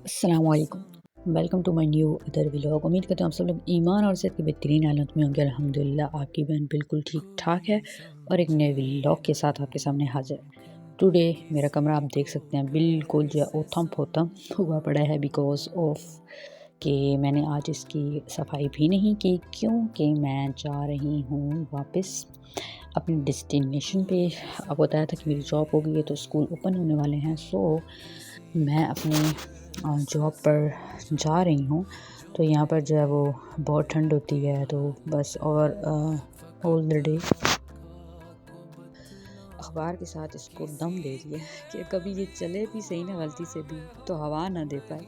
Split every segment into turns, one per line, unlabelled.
السلام علیکم، welcome to my new other vlog. امید کرتا ہوں آپ سب لوگ ایمان اور صحت کی بہترین حالت میں ہوں گے۔ الحمدللہ آپ کی بہن بالکل ٹھیک ٹھاک ہے اور ایک نئے ولاگ کے ساتھ آپ کے سامنے حاضر ہے۔ ٹوڈے میرا کمرہ آپ دیکھ سکتے ہیں بالکل جو اوتھم پوتھم ہوا پڑا ہے بیکاز آف کہ میں نے آج اس کی صفائی بھی نہیں کی، کیونکہ میں جا رہی ہوں واپس اپنے ڈیسٹینیشن پہ۔ اب بتایا تھا کہ میری جاب ہو گئی ہے تو اسکول اوپن ہونے والے ہیں، سو میں اپنے جاب پر جا رہی ہوں۔ تو یہاں پر جو ہے وہ بہت ٹھنڈ ہوتی ہے، تو بس اور آل دا ڈے اخبار کے ساتھ اس کو دم دے دیا کہ کبھی یہ چلے بھی صحیح نہ غلطی سے بھی تو ہوا نہ دے پائے۔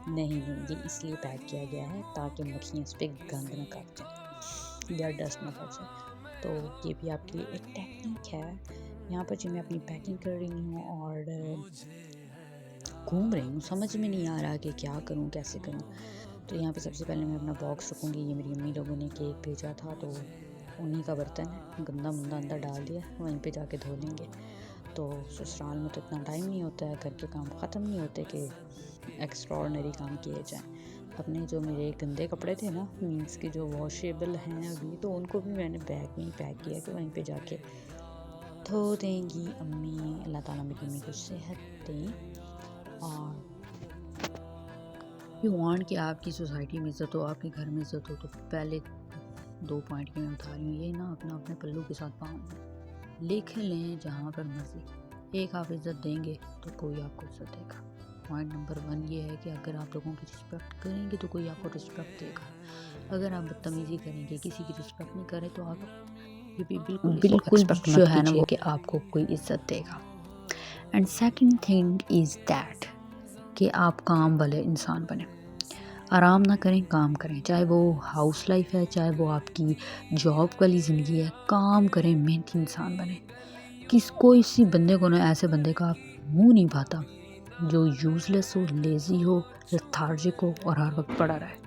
نہیں، یہ اس لیے پیک کیا گیا ہے تاکہ مکھیاں اس پہ گند نہ کر جائیں یا ڈسٹ نہ کر جائیں۔ تو یہ بھی آپ کے لیے ایک ٹیکنیک ہے۔ یہاں پر جو میں اپنی پیکنگ کر رہی ہوں اور گھوم رہی ہوں، سمجھ میں نہیں آ رہا کہ کیا کروں کیسے کروں۔ تو یہاں پہ سب سے پہلے میں اپنا باکس رکھوں گی۔ یہ میری امی لوگوں نے کیک بھیجا تھا تو انہی کا برتن ہے، گندا مندا اندر ڈال دیا، وہیں پہ جا کے دھو لیں گے۔ تو سسرال میں تو اتنا ٹائم نہیں ہوتا ہے، گھر کے کام ختم نہیں ہوتے کہ ایکسٹرا آرڈنری کام کیے جائیں۔ اپنے جو میرے گندے کپڑے تھے نا، مینس کہ جو واشیبل ہیں ابھی، تو ان کو بھی میں نے بیگ میں ہی پیک کیا کہ وہیں پہ جا کے دھو دیں گی امی۔ اللہ تعالیٰ میری امی کو صحت دیں۔ اور یو وانٹ کہ آپ کی سوسائٹی میں عزت ہو، آپ کے گھر میں عزت ہو، تو پہلے 2 پوائنٹ کی میں بتا رہی ہوں، یہ نا اپنے پلو کے ساتھ پاؤں لکھ لیں جہاں پر مرضی۔ ایک آپ عزت دیں گے تو کوئی آپ کو عزت دے گا۔ پوائنٹ نمبر 1 یہ ہے کہ اگر آپ لوگوں کی رسپیکٹ کریں گے تو کوئی آپ کو رسپیکٹ دے گا۔ اگر آپ بدتمیزی کریں گے، کسی کی رسپیکٹ نہیں کریں، تو آپ یہ بھی بالکل جو ہے نا وہ کہ آپ کو کوئی عزت دے گا۔ And second thing is that کہ آپ کام والے انسان بنیں، آرام نہ کریں، کام کریں، چاہے وہ ہاؤس لائف ہے، چاہے وہ آپ کی جاب والی زندگی ہے، کام کریں، محنتی انسان بنیں۔ کوئی سی بندے کو نہ ایسے بندے کا منہ نہیں بھاتا جو یوز لیس ہو، لیزی ہو، لیتھارجک ہو اور ہر وقت پڑا رہے۔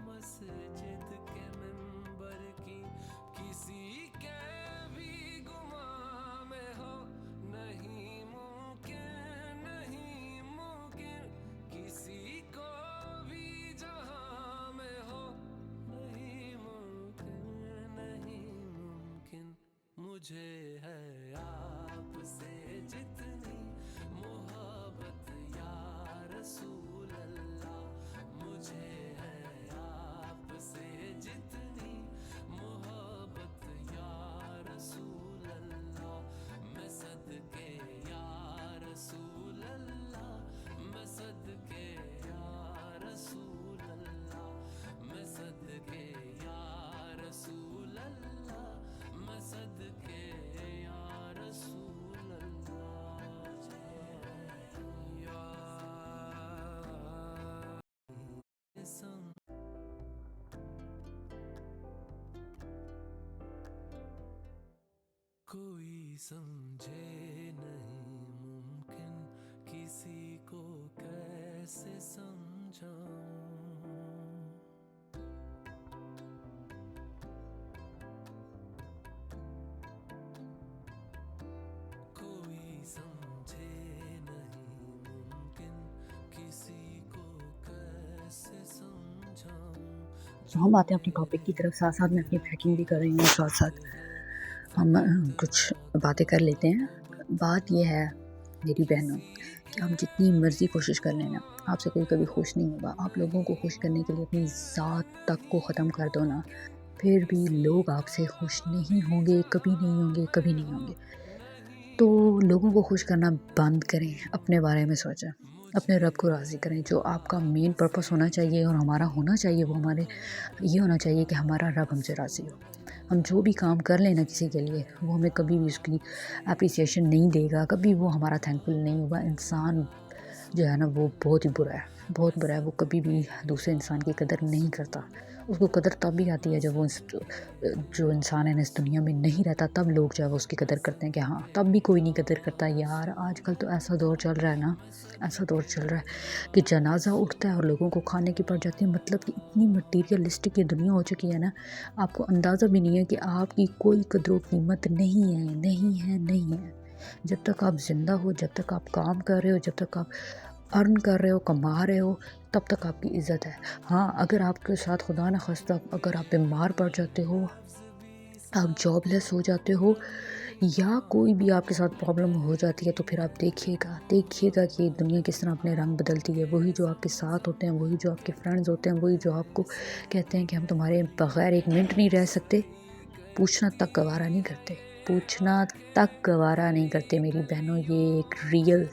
مجھے ہے آپ سے جتنی محبت یا رسول اللہ، مجھے ہے آپ سے جتنی محبت یا رسول اللہ، میں صدقے یا رسول اللہ، میں صدقے یا رسول اللہ، میں صدقے یا رسول اللہ، میں صدقے یا رسول اللہ، یا کوئی سمجھے نہیں ممکن کسی کو کیسے سمجھاؤں، کوئی سمجھے نہیں ممکن کسی کو کیسے سمجھاؤں۔
تو ہم آتے ہیں اپنی ٹاپک کی طرف، ساتھ ساتھ میں اپنی پیکنگ بھی کر رہی ہوں، ساتھ ساتھ ہم کچھ باتیں کر لیتے ہیں۔ بات یہ ہے میری بہنوں کہ ہم جتنی مرضی کوشش کر لینا، آپ سے کوئی کبھی خوش نہیں ہوگا۔ آپ لوگوں کو خوش کرنے کے لیے اپنی ذات تک کو ختم کر دو نا، پھر بھی لوگ آپ سے خوش نہیں ہوں گے، کبھی نہیں ہوں گے، کبھی نہیں ہوں گے۔ تو لوگوں کو خوش کرنا بند کریں، اپنے بارے میں سوچیں، اپنے رب کو راضی کریں۔ جو آپ کا مین پرپس ہونا چاہیے اور ہمارا ہونا چاہیے، وہ ہمارے یہ ہونا چاہیے کہ ہمارا رب ہم سے راضی ہو۔ ہم جو بھی کام کر لیں نا کسی کے لیے، وہ ہمیں کبھی بھی اس کی اپریسیشن نہیں دے گا، کبھی وہ ہمارا تھینکفل نہیں ہوگا۔ انسان جو ہے نا وہ بہت ہی برا ہے، بہت برا ہے۔ وہ کبھی بھی دوسرے انسان کی قدر نہیں کرتا۔ اس کو قدر تب بھی آتی ہے جب وہ جو انسان ہے نا اس دنیا میں نہیں رہتا، تب لوگ جو ہے وہ اس کی قدر کرتے ہیں کہ ہاں، تب بھی کوئی نہیں قدر کرتا۔ یار آج کل تو ایسا دور چل رہا ہے نا، ایسا دور چل رہا ہے کہ جنازہ اٹھتا ہے اور لوگوں کو کھانے کی پڑ جاتی ہے۔ مطلب کہ اتنی مٹیریلسٹک یہ دنیا ہو چکی ہے نا، آپ کو اندازہ بھی نہیں ہے کہ آپ کی کوئی قدر و قیمت نہیں ہے، نہیں ہے، نہیں ہے۔ جب تک آپ زندہ ہو، جب تک آپ کام کر رہے ہو، جب تک آپ ارن کر رہے ہو، کما رہے ہو، تب تک آپ کی عزت ہے۔ ہاں اگر آپ کے ساتھ خدا نخواستہ اگر آپ بیمار پڑ جاتے ہو، آپ جاب لیس ہو جاتے ہو، یا کوئی بھی آپ کے ساتھ پرابلم ہو جاتی ہے، تو پھر آپ دیکھیے گا کہ دنیا کس طرح اپنے رنگ بدلتی ہے۔ وہی جو آپ کے ساتھ ہوتے ہیں، وہی جو آپ کے فرینڈز ہوتے ہیں، وہی جو آپ کو کہتے ہیں کہ ہم تمہارے بغیر ایک منٹ نہیں رہ سکتے، پوچھنا تک گوارا نہیں کرتے، پوچھنا تک گوارا نہیں کرتے میری بہنوں۔ یہ ایک ریئل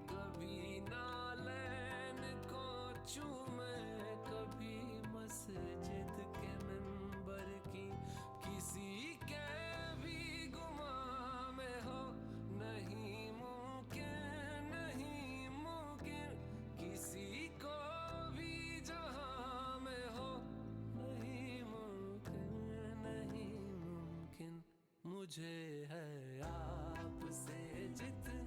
کبھی نالین کو چومے، کبھی مسجد کے منبر کی، کسی کے بھی گمان میں ہو، نہیں ممکن نہیں ممکن، کسی کو بھی جہاں میں ہو، نہیں ممکن نہیں ممکن، مجھے ہے آپ سے جتنا